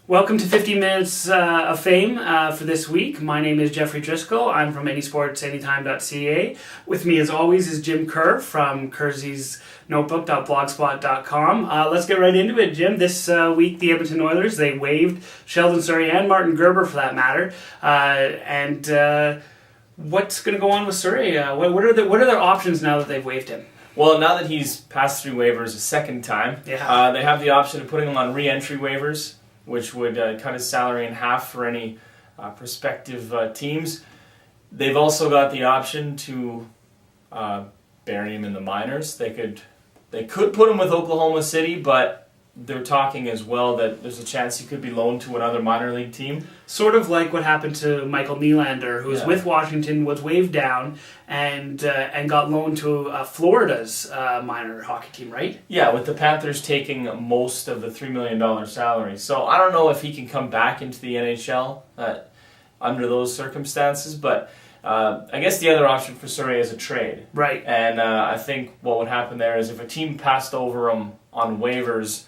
Welcome to 50 Minutes of Fame for this week. My name is Geoffrey Driscoll. I'm from anysportanytime.ca. With me, as always, is Jim Kerr from kerrsysnotebook.blogspot.com. Let's get right into it, Jim. This week, the Edmonton Oilers, they waived Sheldon, Souray, and Martin Gerber, for that matter. What's going to go on with Souray? What are their options now that they've waived him? Well, now that he's passed through waivers a second time, they have the option of putting him on re-entry waivers, which would cut his salary in half for any prospective teams. They've also got the option to bury him in the minors. They could put him with Oklahoma City, but they're talking as well that there's a chance he could be loaned to another minor league team. Sort of like what happened to Michael Nylander, who was with Washington, was waived down, and got loaned to Florida's minor hockey team, right? Yeah, with the Panthers taking most of the $3 million salary. So I don't know if he can come back into the NHL under those circumstances, but I guess the other option for Souray is a trade. Right. And I think what would happen there is if a team passed over him on waivers,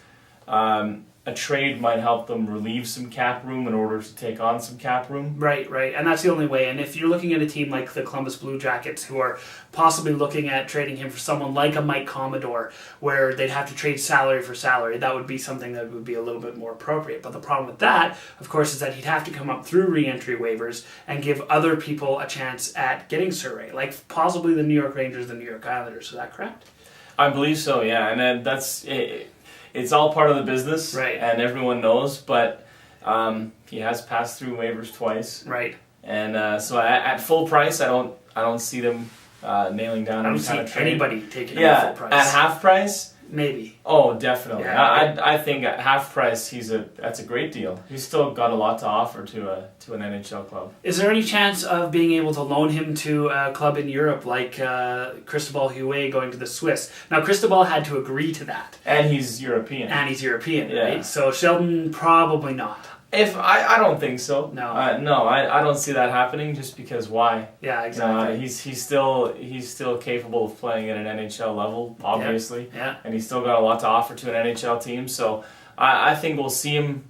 a trade might help them relieve some cap room in order to take on some cap room. Right. And that's the only way. And if you're looking at a team like the Columbus Blue Jackets, who are possibly looking at trading him for someone like a Mike Commodore, where they'd have to trade salary for salary, that would be something that would be a little bit more appropriate. But the problem with that, of course, is that he'd have to come up through re-entry waivers and give other people a chance at getting Souray, like possibly the New York Rangers, the New York Islanders. Is that correct? I believe so, yeah. And then that's it. It's all part of the business, right? And everyone knows, but he has passed through waivers twice, right? And so at full price, I don't see them nailing down any kind of trade. Anybody taking him at full price. At half price, maybe. Oh, definitely. Yeah, I think at half price, that's a great deal. He's still got a lot to offer to an NHL club. Is there any chance of being able to loan him to a club in Europe, like Cristobal Huet going to the Swiss? Now, Cristobal had to agree to that, and he's European. Right? So Sheldon, probably not. I don't think so. No, I don't see that happening. Just because why? Yeah, exactly. He's still capable of playing at an NHL level, obviously. Yeah. And he's still got a lot to offer to an NHL team. So I think we'll see him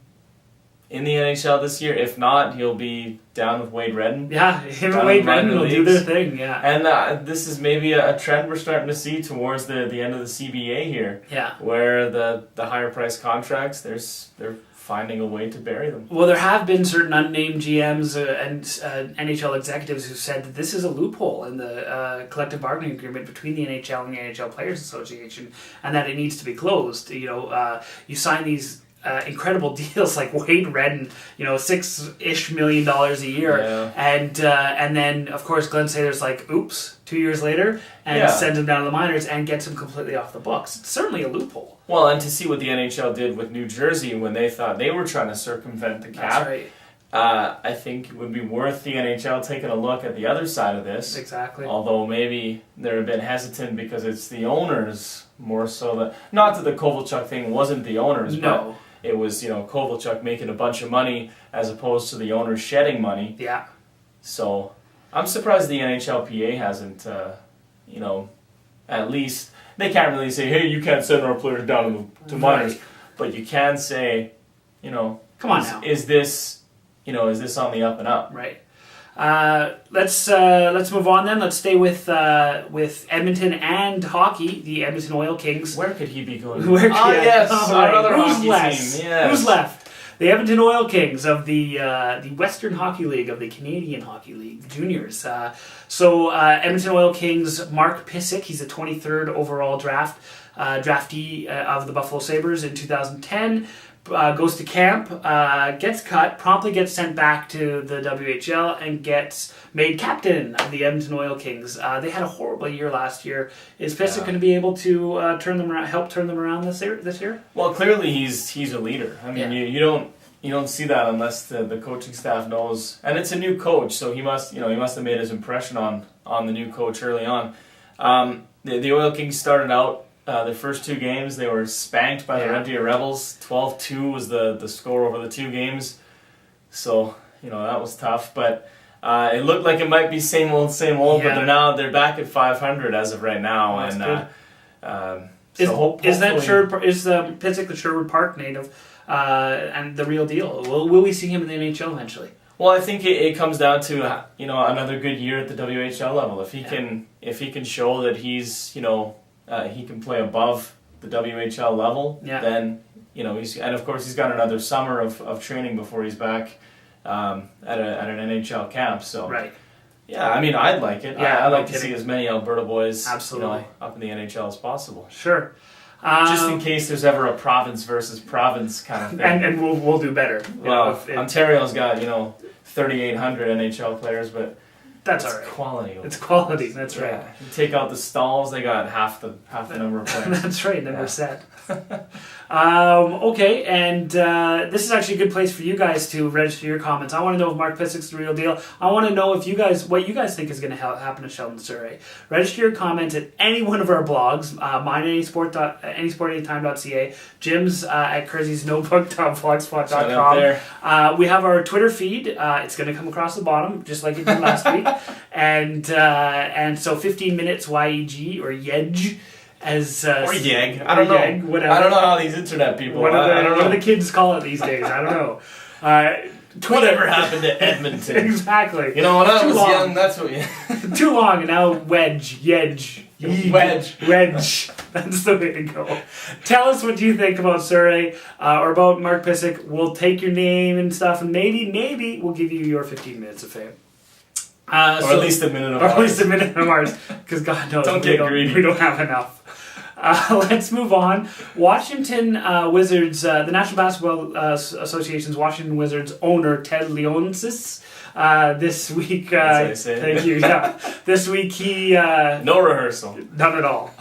in the NHL this year. If not, he'll be down with Wade Redden. Yeah, him and Wade Redden will do their thing. Yeah. And this is maybe a trend we're starting to see towards the end of the CBA here. Yeah. Where the higher price contracts, they're finding a way to bury them. Well, there have been certain unnamed GMs and NHL executives who said that this is a loophole in the collective bargaining agreement between the NHL and the NHL Players Association, and that it needs to be closed. You you sign these incredible deals like Wade Redden, $6-ish million a year, and then of course Glenn Sather's like, oops, 2 years later, and sends him down to the minors and gets him completely off the books. It's certainly a loophole. Well, and to see what the NHL did with New Jersey when they thought they were trying to circumvent the cap, that's right. I think it would be worth the NHL taking a look at the other side of this. Exactly. Although maybe they're a bit hesitant because it's the owners more so. Not that the Kovalchuk thing wasn't the owners, but it was Kovalchuk making a bunch of money as opposed to the owners shedding money. Yeah. So I'm surprised the NHLPA hasn't, at least they can't really say, hey, you can't send our players down to minors, but you can say, come on now, is this on the up and up? Right. Let's move on then. Let's stay with Edmonton and hockey. The Edmonton OilKings. Where could he be going? Yes, another hockey team. Yes. Who's left? The Edmonton OilKings of the Western Hockey League, of the Canadian Hockey League, juniors. Edmonton OilKings, Mark Pysyk, he's a 23rd overall draftee of the Buffalo Sabres in 2010. Goes to camp, gets cut, promptly gets sent back to the WHL, and gets made captain of the Edmonton OilKings. They had a horrible year last year. Is Pysyk going to be able to help turn them around this year? Well, clearly he's a leader. I mean, you don't see that unless the coaching staff knows, and it's a new coach, so he must have made his impression on the new coach early on. The OilKings started out. The first two games, they were spanked by the Red Deer Rebels. 12-2 was the score over the two games. So, that was tough. But it looked like it might be same old, but they're back at 500 as of right now. Oh, and Is Pitzik the Sherwood Park native and the real deal? Will we see him in the NHL eventually? Well, I think it comes down to another good year at the WHL level. If he can show that he's he can play above the WHL level, then and of course he's got another summer of training before he's back at an NHL camp. So right. Yeah, I mean, I'd like it. Yeah, I'd like to see as many Alberta boys absolutely up in the NHL as possible. Sure. Just in case there's ever a province versus province kind of thing. And we'll do better. Well, Ontario's got 3,800 NHL players, but that's all right. Quality. It's quality. That's right. Yeah. You take out the stalls, they got half the number of players. That's right. Then we're set. Okay, and this is actually a good place for you guys to register your comments. I want to know if Mark Pitzik's the real deal. I want to know what you guys think is going to happen to Sheldon Souray. Register your comments at any one of our blogs. Mine at anysportanytime.ca. Jim's at crazy'snotebook.blogspot.com. We have our Twitter feed. It's going to come across the bottom, just like it did last week. And so 15 minutes YEG or YEG. Or YEG. I don't know. Whatever. I don't know how these internet people. What do the kids call it these days? I don't know. Whatever happened to Edmonton? Exactly. When I was young, that's what. Too long, and now wedge. That's the way to go. Tell us what you think about Souray or about Mark Pitzik. We'll take your name and stuff, and maybe we'll give you your 15 minutes of fame. Or at least a minute of ours. Or at least a minute of ours, because God knows don't get greedy. We don't have enough. Let's move on. Washington Wizards, the National Basketball Association's Washington Wizards owner, Ted Leonsis, this week... thank you, yeah. This week he... no rehearsal. None at all.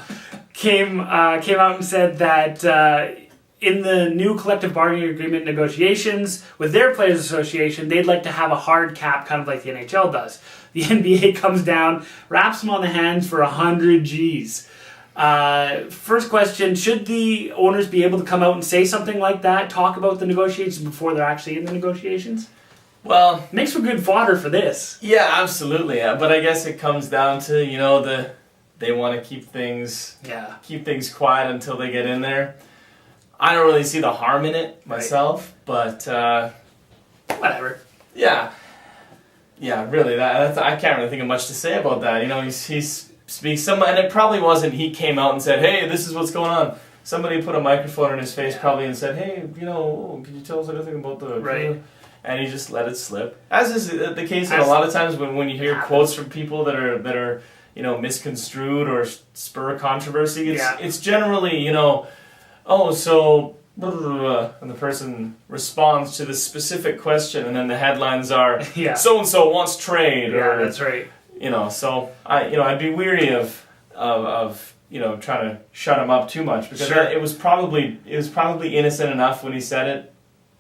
Came out and said that... in the new collective bargaining agreement negotiations with their players' association, they'd like to have a hard cap, kind of like the NHL does. The NBA comes down, wraps them on the hands for 100 Gs. First question, should the owners be able to come out and say something like that, talk about the negotiations before they're actually in the negotiations? Well... Makes for good fodder for this. Yeah, absolutely. But I guess it comes down to, they want to keep things quiet until they get in there. I don't really see the harm in it myself, but... whatever. Yeah. Yeah, really. I can't really think of much to say about that. He speaks... and it probably wasn't he came out and said, hey, this is what's going on. Somebody put a microphone in his face probably and said, hey, can you tell us anything about the... Right. And he just let it slip. As is the case a lot of times when you hear quotes from people that are misconstrued or spur controversy, it's generally, oh, so, and the person responds to the specific question, and then the headlines are, so-and-so wants trade. Yeah, that's right. So I'd be weary of trying to shut him up too much, because it was probably innocent enough when he said it,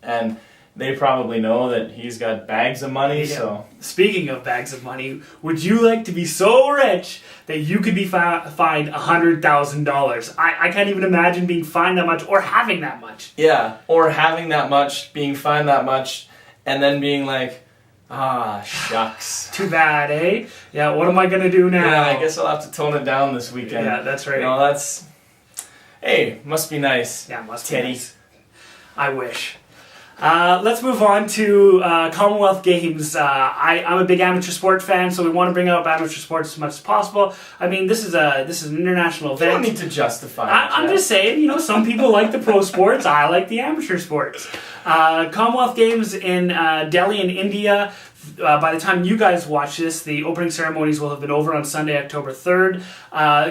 and they probably know that he's got bags of money. Yeah. So speaking of bags of money, would you like to be so rich that you could be fined $100,000? I can't even imagine being fined that much or having that much. Yeah, or having that much, being fined that much, and then being like, shucks. Too bad, eh? Yeah, what am I going to do now? Yeah, I guess I'll have to tone it down this weekend. Yeah, that's right. Hey, must be nice. Yeah, must Teddy. be nice. I wish. Let's move on to Commonwealth Games. I'm a big amateur sport fan, so we want to bring up amateur sports as much as possible. I mean, this is an international event. You don't need to justify it. I'm just saying, some people like the pro sports. I like the amateur sports. Commonwealth Games in Delhi in India. By the time you guys watch this, the opening ceremonies will have been over on Sunday, October 3rd.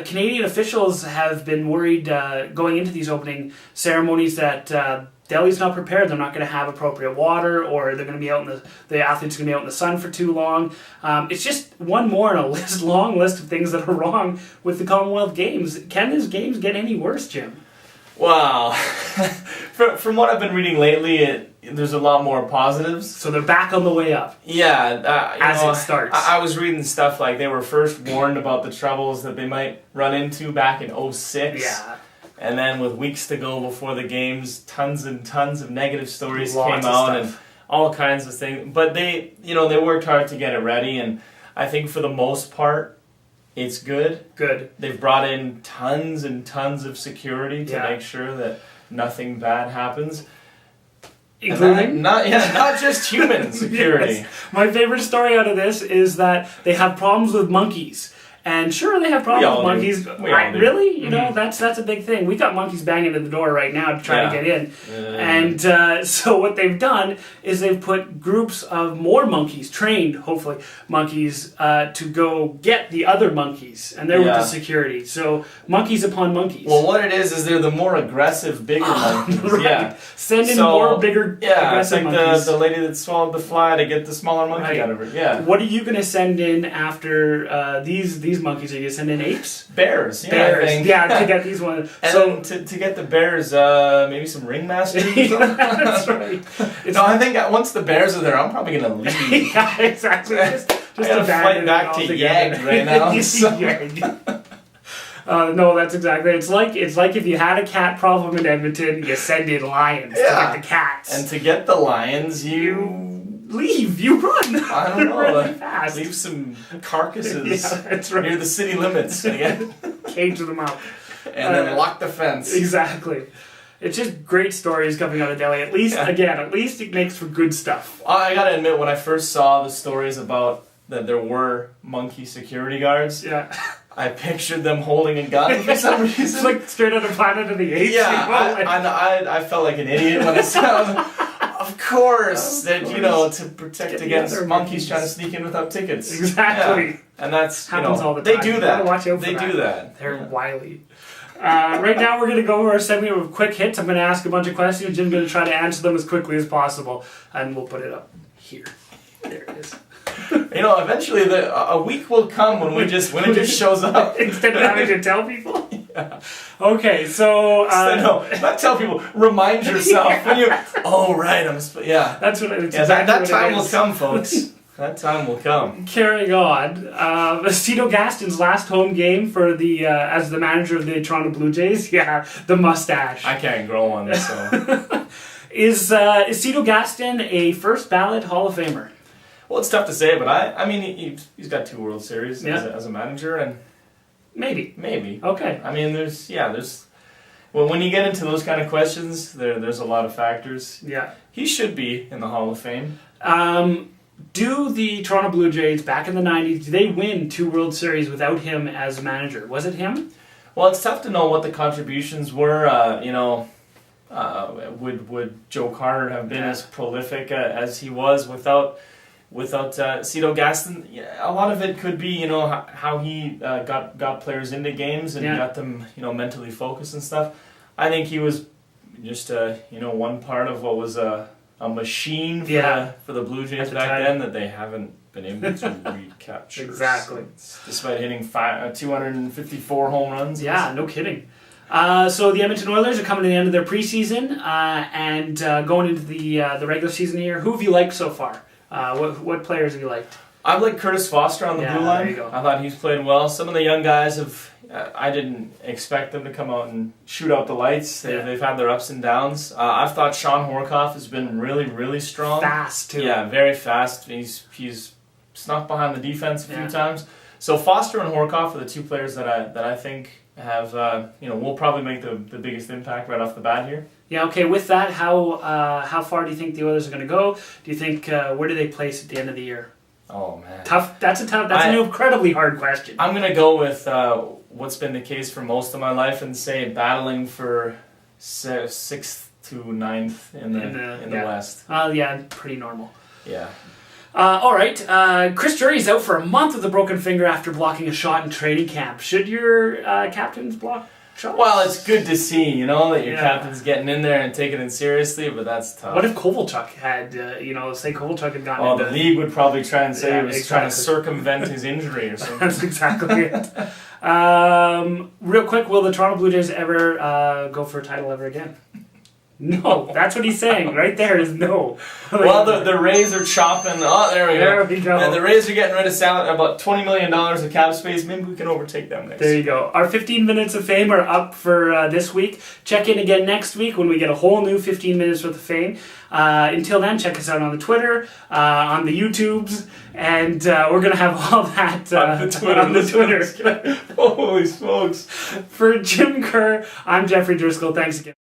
Canadian officials have been worried going into these opening ceremonies that Delhi's not prepared. They're not going to have appropriate water, or they're going to be out the athletes are going to be out in the sun for too long. It's just one more in a long list of things that are wrong with the Commonwealth Games. Can these games get any worse, Jim? Well, from what I've been reading lately, there's a lot more positives. So they're back on the way up. Yeah. It starts. I was reading stuff like they were first warned about the troubles that they might run into back in 2006. Yeah. And then with weeks to go before the games, tons and tons of negative stories came out and all kinds of things. But they worked hard to get it ready, and I think for the most part, It's good. Good. They've brought in tons and tons of security to make sure that nothing bad happens. Including? Not just human security. Yes. My favorite story out of this is that they have problems with monkeys. And sure, they have problems with monkeys. Really? You know, that's a big thing. We got monkeys banging at the door right now to try to get in. And so what they've done is they've put groups of more monkeys, trained, hopefully, monkeys, to go get the other monkeys. And they're with the security. So monkeys upon monkeys. Well, what it is they're the more aggressive, bigger monkeys. Right. Yeah. Send in more bigger, aggressive monkeys. It's like the lady that swallowed the fly to get the smaller monkey out of her. Yeah. What are you going to send in after these monkeys? Are you going to send in apes? Bears. Yeah, bears. Yeah, to get these ones. And then to get the bears, maybe some ringmasters. That's right. I think once the bears are there, I'm probably going to leave. Yeah, exactly. Just I got to fly back to Yag right now. So. No, that's exactly. It's like if you had a cat problem in Edmonton, you send in lions to get the cats. And to get the lions, you leave. You run. I don't know. really fast. Leave some carcasses that's right. near the city limits. Cage them up. And then lock the fence. Exactly. It's just great stories coming out of Dehli. At least it makes for good stuff. I gotta admit, when I first saw the stories about that there were monkey security guards, I pictured them holding a gun for some reason. It's like straight out of Planet of the Apes. Yeah, I felt like an idiot when I saw them. Of course, to protect against monkeys trying to sneak in without tickets. Exactly. Yeah. And that's, happens all the they time. do that. Watch out for they do that. They're wily. Right now we're going to go over our segment of quick hits. I'm going to ask a bunch of questions. Jim's going to try to answer them as quickly as possible. And we'll put it up here. There it is. Eventually a week will come when it just shows up. Instead of having to tell people? Yeah. Okay, so... not tell people. Remind yourself. When you... Oh, right. That's what that time will come, folks. That time will come. Carrying on. Cito Gaston's last home game for as the manager of the Toronto Bluejays. Yeah, the mustache. I can't grow one, so... Is Cito Gaston a first ballot Hall of Famer? Well, it's tough to say, but I mean, he's got 2 World Series as a manager, and maybe. Okay. I mean, there's well, when you get into those kind of questions, there's a lot of factors. Yeah. He should be in the Hall of Fame. Do the Toronto Blue Jays back in the 90s, did they win 2 World Series without him as manager? Was it him? Well, it's tough to know what the contributions were. Would Joe Carter have been as prolific as he was without Cito Gaston? A lot of it could be, how he got players into games and got them, mentally focused and stuff. I think he was just, one part of what was a machine for the Blue Jays back then that they haven't been able to recapture. Exactly. Despite hitting 254 home runs. Yeah, no kidding. So the Edmonton Oilers are coming to the end of their preseason and going into the regular season here. Who have you liked so far? What players have you liked? I've liked Curtis Foster on the blue line. There you go. I thought he's played well. Some of the young guys I didn't expect them to come out and shoot out the lights. They've had their ups and downs. I've thought Sean Horkoff has been really, really strong. Fast, too. Yeah, very fast. He's snuck behind the defense a few times. So Foster and Horkoff are the 2 players that I think have, will probably make the biggest impact right off the bat here. Yeah, okay, with that, how far do you think the Oilers are going to go? Do you think, where do they place at the end of the year? Oh, man. Tough. That's an incredibly hard question. I'm going to go with what's been the case for most of my life and say battling for 6th to 9th in the West. Yeah, pretty normal. Yeah. All right. Chris Drury's out for a month with a broken finger after blocking a shot in training camp. Should your captains block shots? Well, it's good to see, that your captain's getting in there and taking it seriously, but that's tough. What if Kovalchuk had, say Kovalchuk had gotten into... the league would probably try and say he was trying to circumvent his injury or something. That's exactly it. Real quick, will the Toronto Blue Jays ever go for a title ever again? No, that's what he's saying. Right there is no. Well, the Rays are chopping. Oh, there we go. And the Rays are getting rid of about $20 million of cap space. Maybe we can overtake them next. There you go. Our 15 minutes of fame are up for this week. Check in again next week when we get a whole new 15 minutes worth of fame. Until then, check us out on the Twitter, on the YouTubes, and we're going to have all that on the Twitter. Holy smokes. For Jim Kerr, I'm Geoffrey Driscoll. Thanks again.